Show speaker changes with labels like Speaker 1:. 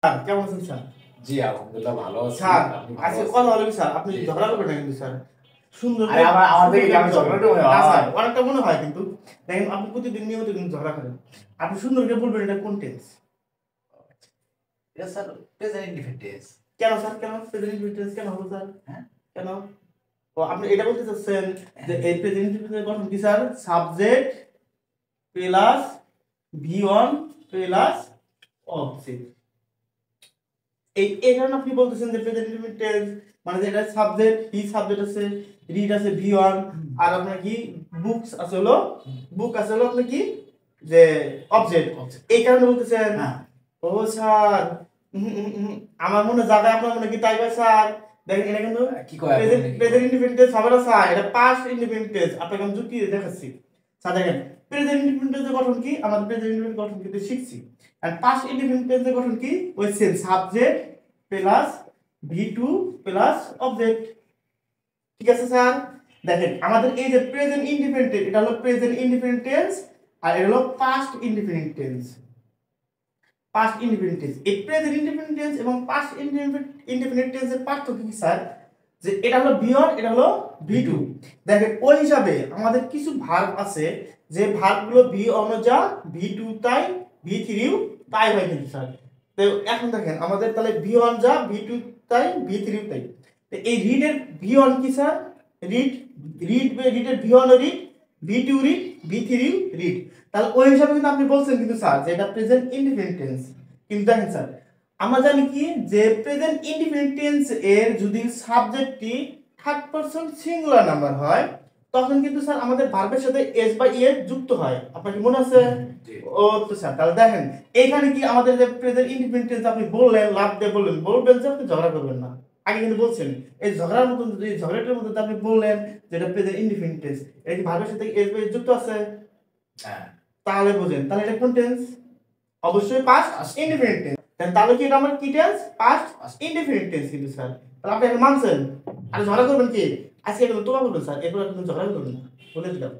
Speaker 1: Sir কেমন আছেন sir?
Speaker 2: জি আলহামদুলিল্লাহ ভালো আছি।
Speaker 1: স্যার
Speaker 2: আপনি ভালো
Speaker 1: আজকে
Speaker 2: আছেন?
Speaker 1: কথা হলো কি স্যার, আপনি
Speaker 2: জি।
Speaker 1: ঝগড়া করবেন না কিন্তু স্যার। সুন্দর
Speaker 2: আরে আমার থেকে কি আমি
Speaker 1: সুন্দর
Speaker 2: ঝগড়াটে মনে
Speaker 1: না স্যার,
Speaker 2: হয়?
Speaker 1: অনেকটা মনে হয় কিন্তু দেখেন আপনি প্রতিদিন নিয়মিত কিন্তু ঝগড়া করেন। আপনি সুন্দর করে বলবেন এটা কোন টেন্স।
Speaker 2: এটা স্যার প্রেজেন্ট ইনডিফিনিট।
Speaker 1: কেন স্যার, কেন প্রেজেন্ট টেন্স কেন হলো স্যার?
Speaker 2: হ্যাঁ?
Speaker 1: কেন? ও আপনি এটা বলতে চাচ্ছেন যে এই প্রেজেন্ট টেন্সের গঠন কি sir? Subject plus V1 plus object. এই কারণে আপনি বলতেছেন যে প্রেজেন্ট ইনডিফিনিট টেন্স মানে যে এটা সাবজেক্ট, হি সাবজেক্ট আছে, রিড আছে V1, আর আপনার কি বুকস আছে হলো, বুক আছে হলো আপনার কি যে অবজেক্ট। এই কারণে বলতেছেন।
Speaker 2: হ্যাঁ।
Speaker 1: ও স্যার, আমার মনে জায়গায় আপনার মনে কি তাই ভাই স্যার? দেখেন এটা কিন্তু
Speaker 2: কি কয়
Speaker 1: প্রেজেন্ট ইনডিফিনিট টেন্স হবে না স্যার, এটা পাস্ট ইনডিফিনিট টেন্স। আপনাকে আমি যুক্তি দিয়ে দেখাচ্ছি স্যার। দেখেন প্রেজেন্ট ইনডিফিনিট টেন্সের গঠন কি, আমাদের প্রেজেন্ট ইনডিফিনিট গঠন কিন্তু শিখছি। আর পাস্ট ইনডিফিনিট টেন্সের গঠন কি, ওই same subject plus V2 plus object. ঠিক আছে স্যার? দেখেন আমাদের এই যে প্রেজেন্ট ইনডিফিনিট এটা হলো প্রেজেন্ট ইনডিফিনিট টেন্স, আর এটা হলো past indefinite tense. Past indefinite tense, এই প্রেজেন্ট ইনডিফিনিট টেন্স এবং পাস্ট ইনডিফিনিট টেন্সের পার্থক্য কি স্যার? যে এটা হলো V1, এটা হলো V2। দেখেন ওই হিসাবে আমাদের কিছু ভার্ব আছে যে ভার্বগুলো V1 যা V2 তাই V3 তাই হয় কিন্তু স্যার। তো এখন দেখেন আমাদের তাহলে V1 যা V2 তাই V3 তাই। তো এই রিডের V1 কি স্যার? রিড। রিডের V1 read, V2 read, V3 read. তাহলে ওই হিসাবে কিন্তু আপনি বলছেন কিন্তু স্যার যে এটা প্রেজেন্ট ইনডিফিনিট টেন্স। কিন্তু দেখেন স্যার, আমরা জানি কি যে প্রেজেন্ট ইনডিফিনিট টেন্স এর যদি সাবজেক্টটি থার্ড পারসন সিঙ্গুলার নাম্বার হয় তখন কিন্তু স্যার আমাদের ভার্বের সাথে এস বা ইএস যুক্ত হয়। আপনার কি মনে আছে? ও তো স্যার তাহলে দেখেন এইখানে কি আমাদের যে প্রেজেন্ট ইনডিফিনিট টেন্স আপনি বললেন, লাভ দিয়ে বললেন, বলবেন যে আপনি ঝগড়া করবেন না। আগে কিন্তু বলছেন এই ঝগড়ার মতন, যদি ঝগড়াটার মধ্যে আপনি বললেন যেটা প্রেজেন্ট ইনডিফিনিট টেন্স, এটা কি ভার্বের সাথে এস বা ইএস যুক্ত আছে?
Speaker 2: হ্যাঁ।
Speaker 1: তাহলে বুঝেন তাহলে এটা কোন টেন্স? অবশ্যই পাস্ট ইনডিফিনিট টেন্স। তাহলে কি এটা আমার কি টেন্স? পাস্ট ইনডিফিনিট টেন্স কিন্তু স্যার। তাহলে আপনি এখন মানছেন? আর ঝগড়া করবেন কি? আজকে কিন্তু তোবা বলবেন স্যার, এরপর কিন্তু ঝগড়া করবেন না, বলে দিলাম।